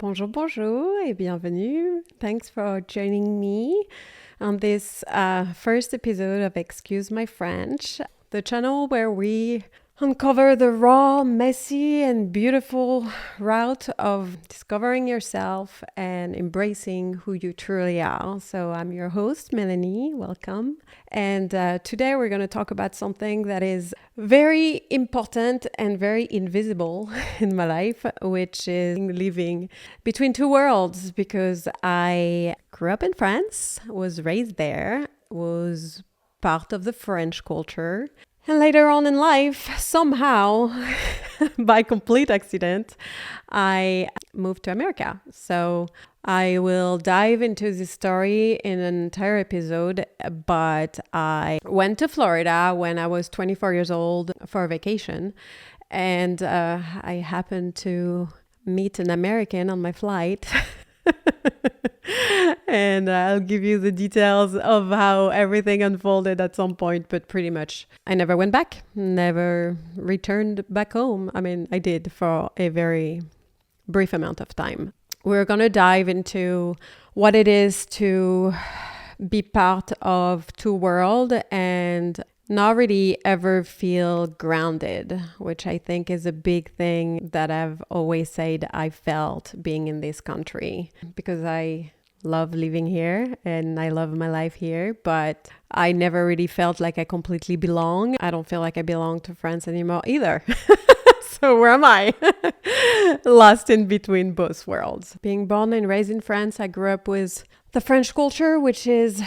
Bonjour, bonjour, et bienvenue. Thanks for joining me on this first episode of Excuse My French, the channel where we uncover the raw, messy, and beautiful route of discovering yourself and embracing who you truly are. So I'm your host, Melanie. Welcome. And today we're going to talk about something that is very important and very invisible in my life, which is living between two worlds, because I grew up in France, was raised there, was part of the French culture. And later on in life, somehow, by complete accident, I moved to America. So I will dive into this story in an entire episode, but I went to Florida when I was 24 years old for a vacation. And I happened to meet an American on my flight. And I'll give you the details of how everything unfolded at some point, but pretty much I never went back, never returned back home. I mean, I did for a very brief amount of time. We're going to dive into what it is to be part of two worlds and not really ever feel grounded, which I think is a big thing that I've always said I felt being in this country, because I love living here and I love my life here, but I never really felt like I completely belong. I don't feel like I belong to France anymore either. So where am I? Lost in between both worlds. Being born and raised in France, I grew up with the French culture, which is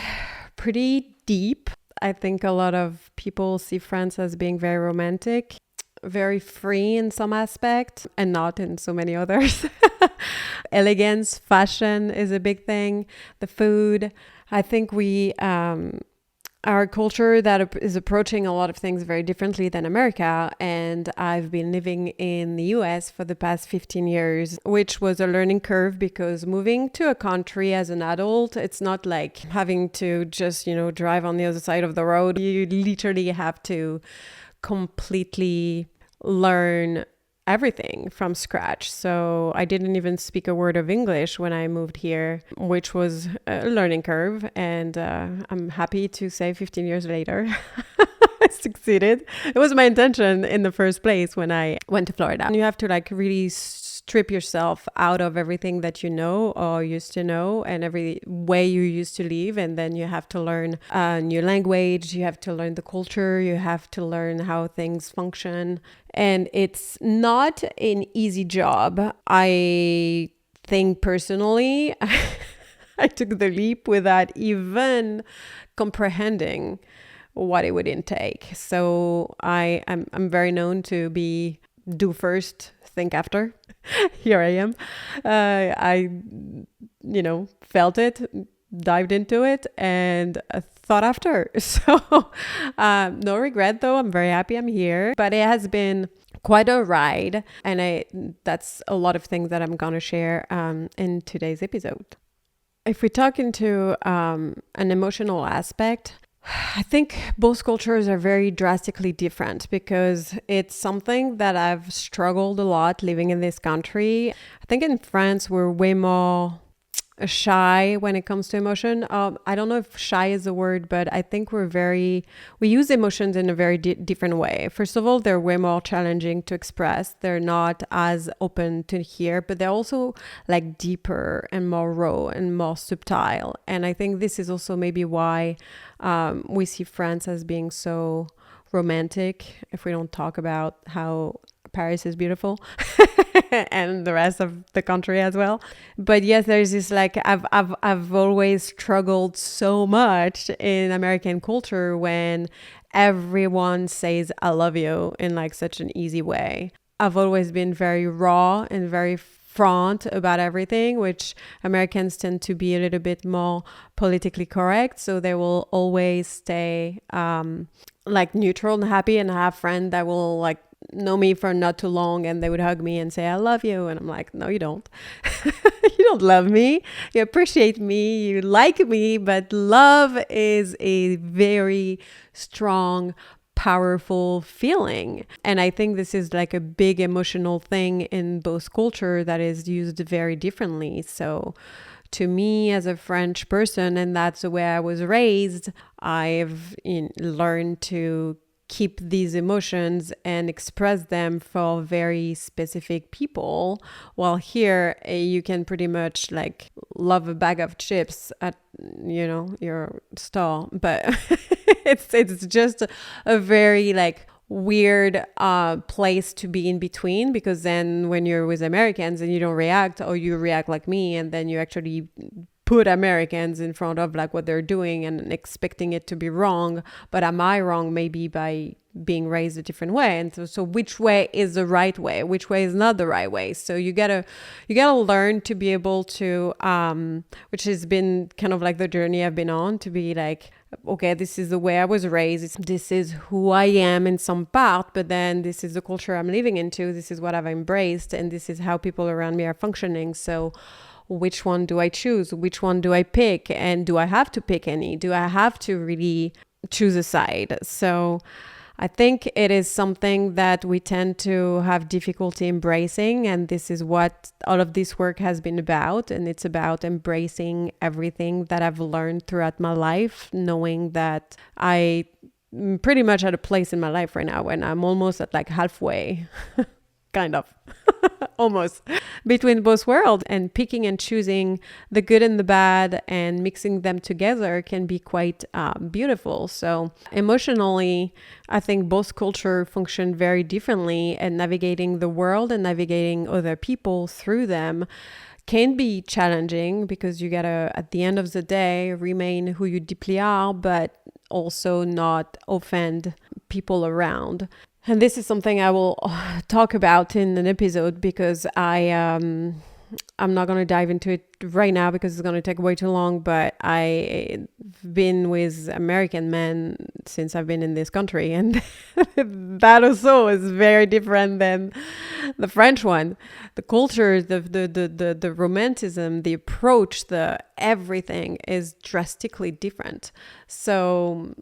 pretty deep. I think a lot of people see France as being very romantic, very free in some aspect and not in so many others. Elegance, fashion is a big thing. The food. I think our culture that is approaching a lot of things very differently than America. And I've been living in the US for the past 15 years, which was a learning curve, because moving to a country as an adult, it's not like having to just, drive on the other side of the road. You literally have to completely learn everything from scratch. So I didn't even speak a word of English when I moved here, which was a learning curve. And I'm happy to say 15 years later, I succeeded. It was my intention in the first place when I went to Florida. And you have to really strip yourself out of everything that you know or used to know and every way you used to live. And then you have to learn a new language. You have to learn the culture. You have to learn how things function. And it's not an easy job. I think personally, I took the leap without even comprehending what it would intake. So I'm very known to do first, think after. Here I am. I felt it, dived into it, and thought after. So no regret, though. I'm very happy I'm here. But it has been quite a ride. And that's a lot of things that I'm going to share in today's episode. If we talk into an emotional aspect, I think both cultures are very drastically different, because it's something that I've struggled a lot living in this country. I think in France, we're way more shy when it comes to emotion. I don't know if shy is a word, but I think we use emotions in a very different way. First of all, they're way more challenging to express. They're not as open to hear, but they're also deeper and more raw and more subtle. And I think this is also maybe why we see France as being so romantic, if we don't talk about how Paris is beautiful and the rest of the country as well. But yes, there's this I've always struggled so much in American culture when everyone says I love you in such an easy way. I've always been very raw and very front about everything, which Americans tend to be a little bit more politically correct. So they will always stay neutral and happy, and have friends that will know me for not too long and they would hug me and say I love you, and I'm like, no, you don't. You don't love me. You appreciate me, you like me, but love is a very strong powerful feeling. And I think this is like a big emotional thing in both culture that is used very differently. So to me as a French person, and that's the way I was raised, I've learned to keep these emotions and express them for very specific people. While here, you can pretty much like love a bag of chips at your store, but it's just a very like weird place to be in between, because then when you're with Americans and you don't react, or you react like me, and then you actually put Americans in front of like what they're doing and expecting it to be wrong. But am I wrong maybe by being raised a different way? And so which way is the right way? Which way is not the right way? So you gotta learn to be able to, which has been kind of like the journey I've been on, to be like, okay, this is the way I was raised. This is who I am in some part, but then this is the culture I'm living into. This is what I've embraced, and this is how people around me are functioning. So which one do I choose? Which one do I pick? And do I have to pick any? Do I have to really choose a side? So I think it is something that we tend to have difficulty embracing. And this is what all of this work has been about. And it's about embracing everything that I've learned throughout my life, knowing that I pretty much at a place in my life right now when I'm almost at like halfway, kind of. Almost between both worlds, and picking and choosing the good and the bad and mixing them together can be quite beautiful. So emotionally, I think both cultures function very differently, and navigating the world and navigating other people through them can be challenging, because you gotta, at the end of the day, remain who you deeply are, but also not offend people around. And this is something I will talk about in an episode, because I'm not going to dive into it right now because it's going to take way too long. But I've been with American men since I've been in this country, and that also is very different than the French one. The culture, the romanticism, the approach, the everything is drastically different. So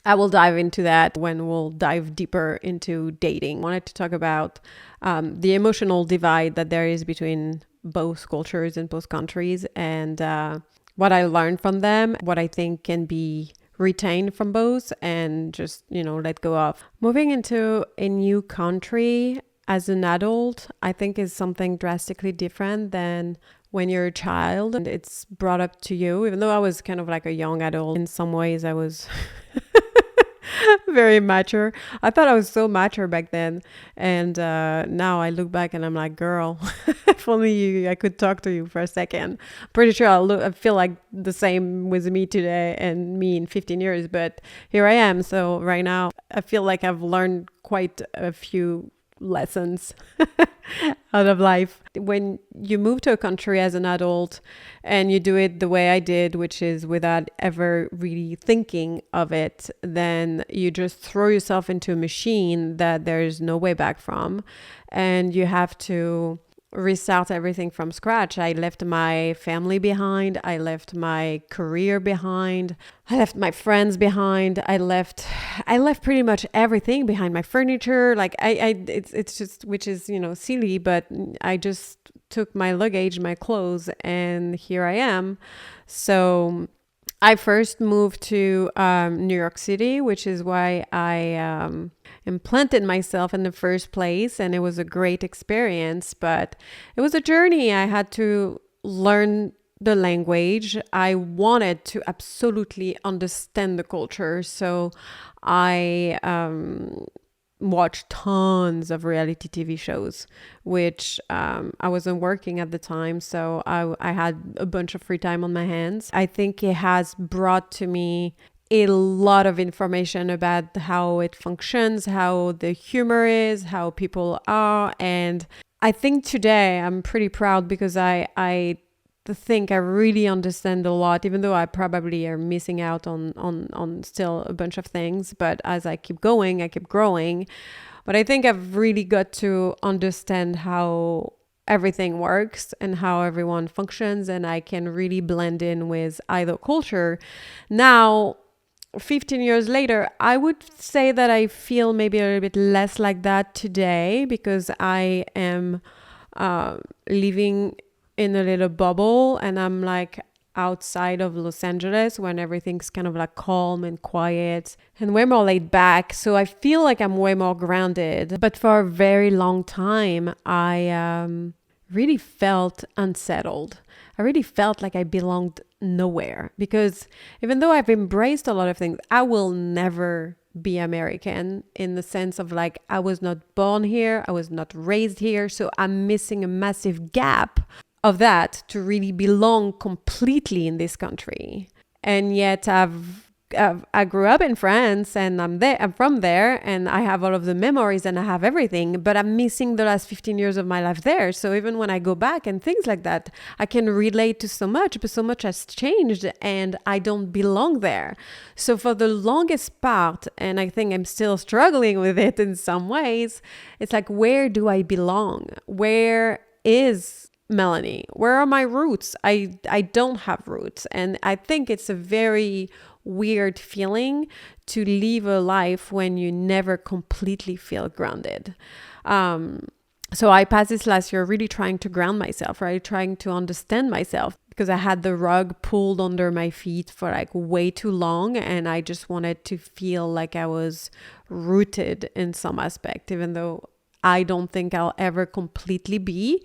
I will dive into that when we'll dive deeper into dating. I wanted to talk about the emotional divide that there is between both cultures and both countries, and what I learned from them, what I think can be retained from both, and just, let go of. Moving into a new country as an adult, I think is something drastically different than when you're a child and it's brought up to you. Even though I was kind of like a young adult, in some ways I was very mature. I thought I was so mature back then. And now I look back and I'm like, girl, if only I could talk to you for a second. Pretty sure I feel like the same with me today and me in 15 years. But here I am. So right now, I feel like I've learned quite a few lessons out of life. When you move to a country as an adult and you do it the way I did, which is without ever really thinking of it, then you just throw yourself into a machine that there's no way back from, and you have to restart everything from scratch. I left my family behind. I left my career behind. I left my friends behind. I left pretty much everything behind. My furniture, it's just, which is, silly, but I just took my luggage, my clothes, and here I am. So I first moved to New York City, which is why I implanted myself in the first place. And it was a great experience, but it was a journey. I had to learn the language. I wanted to absolutely understand the culture. So I watched tons of reality TV shows, which I wasn't working at the time. So I had a bunch of free time on my hands. I think it has brought to me a lot of information about how it functions, how the humor is, how people are. And I think today I'm pretty proud because I think I really understand a lot, even though I probably are missing out on still a bunch of things. But as I keep going, I keep growing. But I think I've really got to understand how everything works and how everyone functions, and I can really blend in with either culture. Now, 15 years later, I would say that I feel maybe a little bit less like that today because I am living in a little bubble, and I'm like outside of Los Angeles when everything's kind of like calm and quiet and way more laid back. So I feel like I'm way more grounded. But for a very long time, I really felt unsettled. I really felt like I belonged nowhere because even though I've embraced a lot of things, I will never be American in the sense of like I was not born here, I was not raised here, so I'm missing a massive gap of that to really belong completely in this country. And yet I grew up in France, and I'm from there, and I have all of the memories and I have everything, but I'm missing the last 15 years of my life there. So even when I go back and things like that, I can relate to so much, but so much has changed and I don't belong there. So for the longest part, and I think I'm still struggling with it in some ways, it's like, where do I belong? Where is Melanie? Where are my roots? I don't have roots. And I think it's a very weird feeling to live a life when you never completely feel grounded. So I passed this last year really trying to ground myself, right? Trying to understand myself because I had the rug pulled under my feet for like way too long. And I just wanted to feel like I was rooted in some aspect, even though I don't think I'll ever completely be.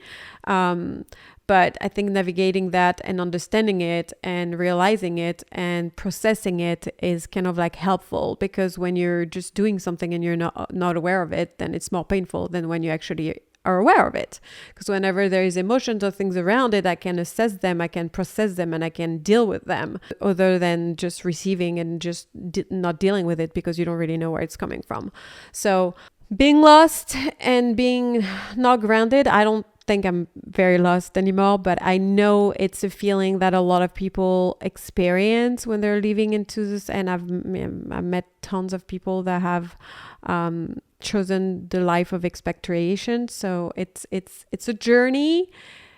But I think navigating that and understanding it and realizing it and processing it is kind of like helpful, because when you're just doing something and you're not aware of it, then it's more painful than when you actually are aware of it. Because whenever there is emotions or things around it, I can assess them, I can process them, and I can deal with them, other than just receiving and just not dealing with it because you don't really know where it's coming from. So being lost and being not grounded, I don't think I'm very lost anymore, but I know it's a feeling that a lot of people experience when they're living into this. And I've met tons of people that have chosen the life of expatriation. So it's a journey.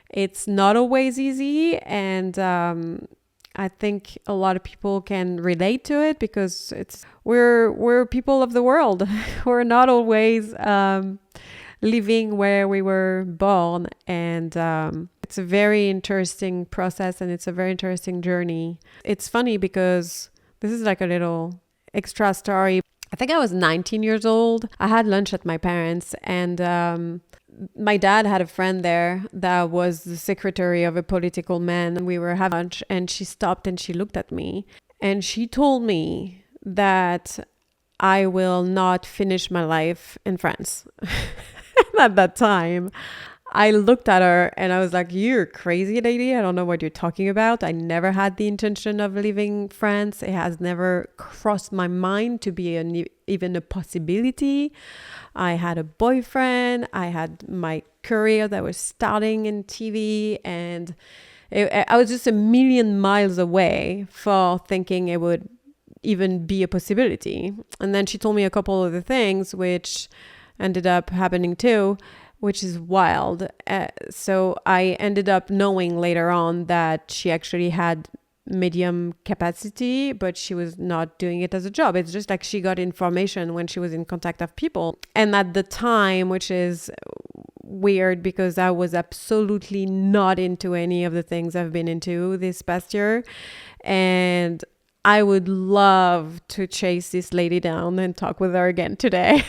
It's not always easy, and I think a lot of people can relate to it because we're people of the world. We're not always living where we were born, and it's a very interesting process, and it's a very interesting journey. It's funny because this is like a little extra story. I think I was 19 years old. I had lunch at my parents', and my dad had a friend there that was the secretary of a political man. We were having lunch, and she stopped and she looked at me and she told me that I will not finish my life in France. At that time, I looked at her and I was like, "You're crazy, lady. I don't know what you're talking about. I never had the intention of leaving France. It has never crossed my mind to be even a possibility. I had a boyfriend. I had my career that was starting in TV, and I was just a million miles away for thinking it would even be a possibility." And then she told me a couple of the things which ended up happening too, which is wild. So I ended up knowing later on that she actually had medium capacity, but she was not doing it as a job. It's just like she got information when she was in contact of people. And at the time, which is weird because I was absolutely not into any of the things I've been into this past year. And I would love to chase this lady down and talk with her again today.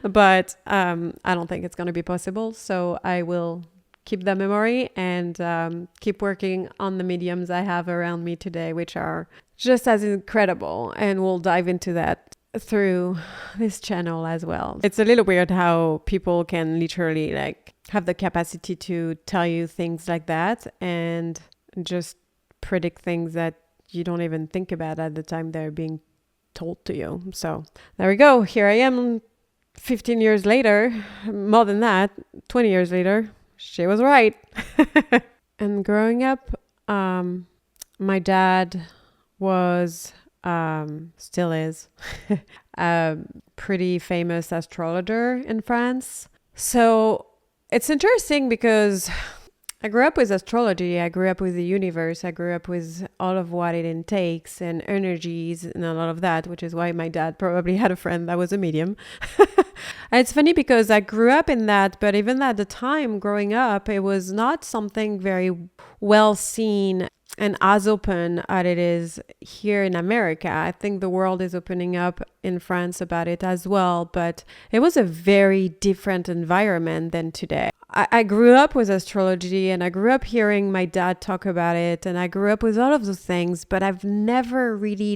But I don't think it's going to be possible. So I will keep that memory and keep working on the mediums I have around me today, which are just as incredible. And we'll dive into that through this channel as well. It's a little weird how people can literally like have the capacity to tell you things like that and just predict things that you don't even think about at the time they're being told to you. So there we go. Here I am 15 years later, more than that, 20 years later. She was right. And growing up, my dad was, still is, a pretty famous astrologer in France. So it's interesting because I grew up with astrology. I grew up with the universe. I grew up with all of what it intakes and energies and a lot of that, which is why my dad probably had a friend that was a medium. And it's funny because I grew up in that, but even at the time growing up, it was not something very well seen and as open as it is here in America. I think the world is opening up in France about it as well, but it was a very different environment than today. I grew up with astrology and I grew up hearing my dad talk about it and I grew up with all of those things, but I've never really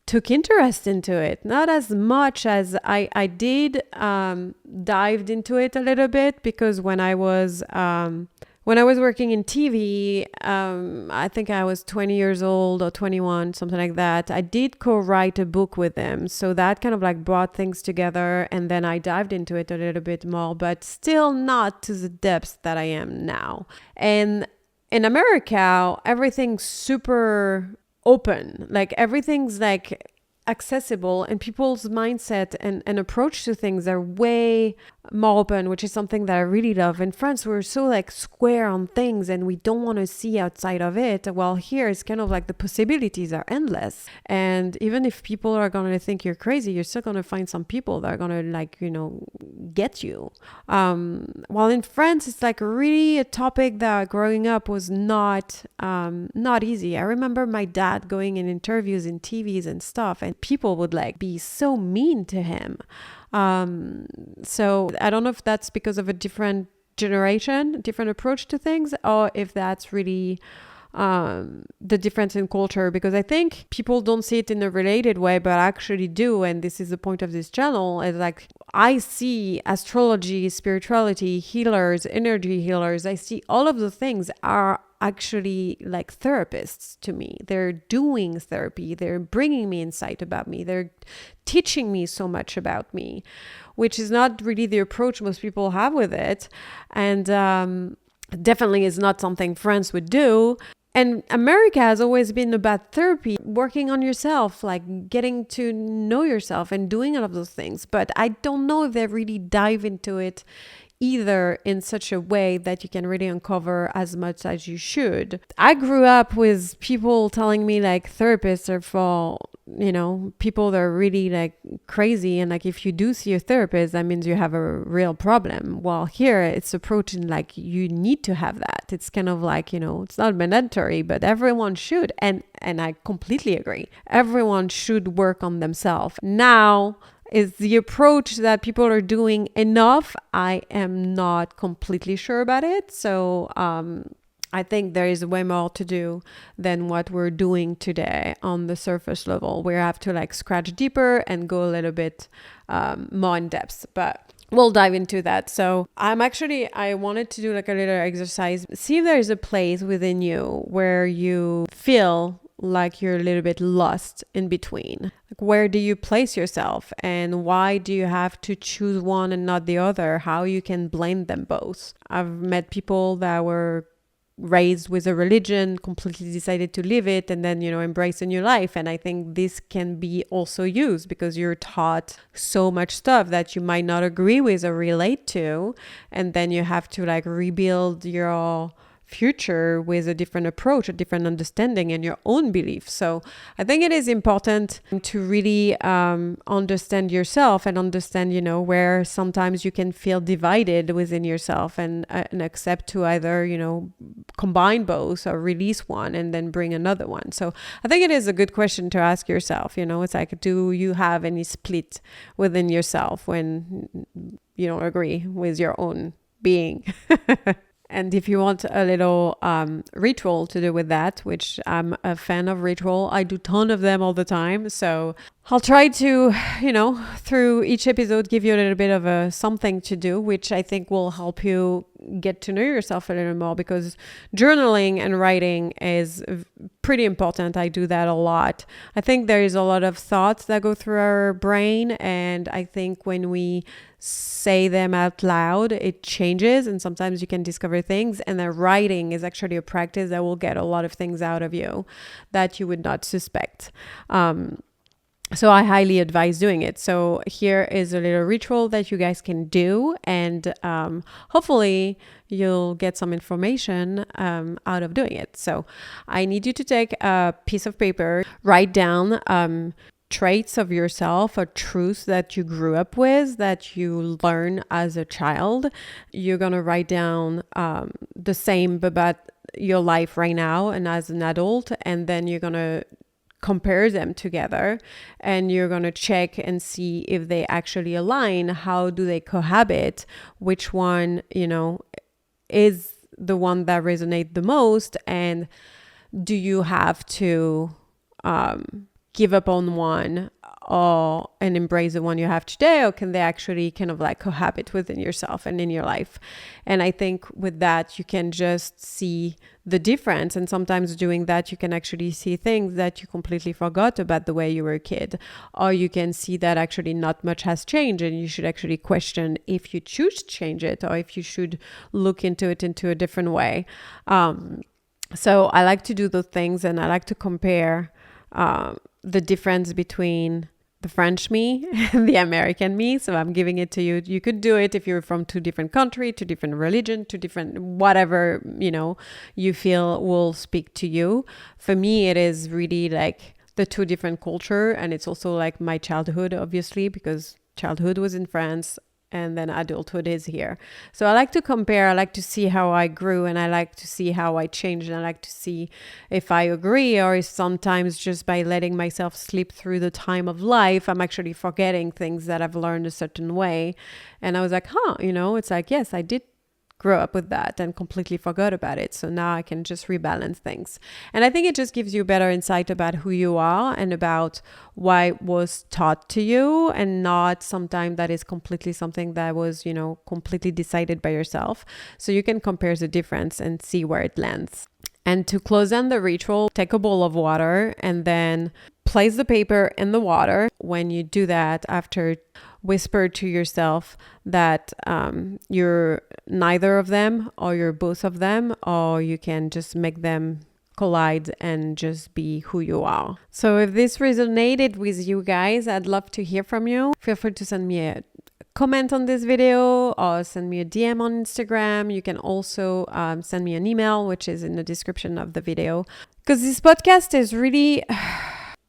took interest into it. Not as much as I did dived into it a little bit because when I was working in TV, I think I was 20 years old or 21, something like that. I did co-write a book with them. So that kind of brought things together. And then I dived into it a little bit more, but still not to the depths that I am now. And in America, everything's super open. Everything's accessible and people's mindset and approach to things are way more open, which is something that I really love. In France, we're so square on things and we don't want to see outside of it. While here, it's kind of the possibilities are endless. And even if people are going to think you're crazy, you're still going to find some people that are going to get you. While in France, it's really a topic that growing up was not easy. I remember my dad going in interviews in TVs and stuff, and people would be so mean to him. So I don't know if that's because of a different generation, different approach to things, or if that's really the difference in culture, because I think people don't see it in a related way, but actually do. And this is the point of this channel, is I see astrology, spirituality, healers, energy healers. I see all of the things are actually therapists to me. They're doing therapy. They're bringing me insight about me. They're teaching me so much about me, which is not really the approach most people have with it. And definitely is not something France would do. And America has always been about therapy, working on yourself, getting to know yourself and doing all of those things. But I don't know if they really dive into it either in such a way that you can really uncover as much as you should. I grew up with people telling me therapists are for, people that are really crazy. And if you do see a therapist, that means you have a real problem. While here it's approaching you need to have that. It's kind of it's not mandatory, but everyone should. And I completely agree. Everyone should work on themselves. Now, is the approach that people are doing enough? I am not completely sure about it. So I think there is way more to do than what we're doing today on the surface level. We have to scratch deeper and go a little bit more in depth. But we'll dive into that. So I wanted to do a little exercise. See if there is a place within you where you feel you're a little bit lost in between. Where do you place yourself and why do you have to choose one and not the other? How you can blend them both. I've met people that were raised with a religion, completely decided to live it, and then, embrace a new life. And I think this can be also used because you're taught so much stuff that you might not agree with or relate to. And then you have to rebuild your future with a different approach, a different understanding and your own beliefs. So I think it is important to really understand yourself and understand, where sometimes you can feel divided within yourself and accept to either, combine both or release one and then bring another one. So I think it is a good question to ask yourself, it's do you have any split within yourself when you don't agree with your own being? And if you want a little ritual to do with that, which I'm a fan of ritual, I do a ton of them all the time. So I'll try to, through each episode, give you a little bit of something to do, which I think will help you get to know yourself a little more, because journaling and writing is pretty important. I do that a lot. I think there is a lot of thoughts that go through our brain, and I think when we say them out loud, it changes, and sometimes you can discover things. And then writing is actually a practice that will get a lot of things out of you that you would not suspect. So I highly advise doing it. So here is a little ritual that you guys can do, and hopefully you'll get some information out of doing it. So I need you to take a piece of paper, write down traits of yourself or truths that you grew up with, that you learn as a child. You're going to write down the same about your life right now and as an adult, and then you're going to compare them together, and you're going to check and see if they actually align. How do they cohabit? Which one, is the one that resonates the most? And do you have to give up on one and embrace the one you have today, or can they actually kind of like cohabit within yourself and in your life? And I think with that, you can just see the difference. And sometimes doing that, you can actually see things that you completely forgot about the way you were a kid, or you can see that actually not much has changed, and you should actually question if you choose to change it, or if you should look into it into a different way. So I like to do those things, and I like to compare the difference between the French me and the American me. So I'm giving it to you. You could do it if you're from two different countries, two different religion, two different whatever, you feel will speak to you. For me, it is really like the two different culture. And it's also like my childhood, obviously, because childhood was in France and then adulthood is here. So I like to compare. I like to see how I grew, and I like to see how I changed, and I like to see if I agree, or if sometimes just by letting myself slip through the time of life, I'm actually forgetting things that I've learned a certain way. And I was like, it's like, yes, I did grow up with that and completely forgot about it. So now I can just rebalance things. And I think it just gives you better insight about who you are and about what was taught to you, and not sometimes that is completely something that was, completely decided by yourself. So you can compare the difference and see where it lands. And to close on the ritual, take a bowl of water and then place the paper in the water. When you do that, after, whisper to yourself that you're neither of them, or you're both of them, or you can just make them collide and just be who you are. So if this resonated with you guys, I'd love to hear from you. Feel free to send me a comment on this video, or send me a DM on Instagram. You can also send me an email, which is in the description of the video. Because this podcast is really...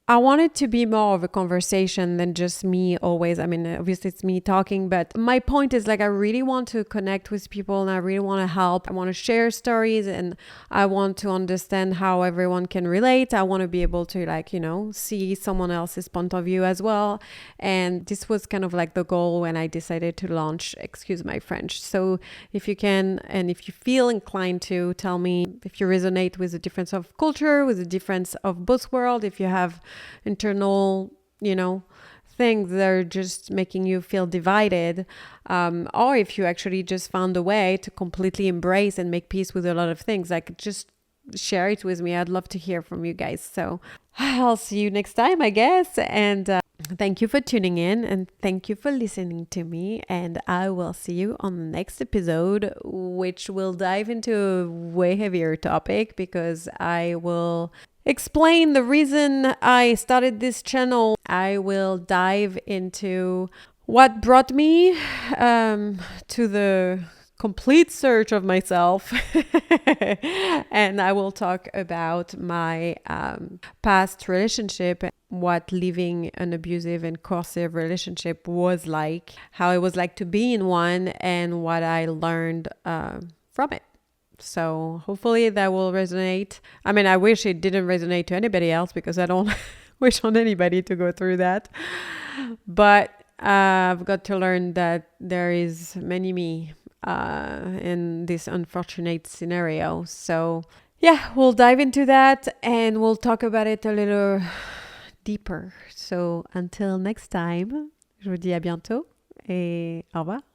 I want it to be more of a conversation than just me always. I mean, obviously it's me talking, but my point is like, I really want to connect with people, and I really want to help. I want to share stories, and I want to understand how everyone can relate. I want to be able to see someone else's point of view as well. And this was kind of like the goal when I decided to launch, excuse my French. So if you can, and if you feel inclined to, tell me if you resonate with the difference of culture, with the difference of both worlds, if you have internal, things that are just making you feel divided, or if you actually just found a way to completely embrace and make peace with a lot of things, like just share it with me. I'd love to hear from you guys. So I'll see you next time, I guess. And thank you for tuning in, and thank you for listening to me. And I will see you on the next episode, which will dive into a way heavier topic, because I will explain the reason I started this channel. I will dive into what brought me to the complete search of myself. And I will talk about my past relationship, what living an abusive and coercive relationship was like, how it was like to be in one, and what I learned from it. So hopefully that will resonate. I mean, I wish it didn't resonate to anybody else, because I don't wish on anybody to go through that. But I've got to learn that there is many me in this unfortunate scenario. So yeah, we'll dive into that, and we'll talk about it a little deeper. So until next time, je vous dis à bientôt et au revoir.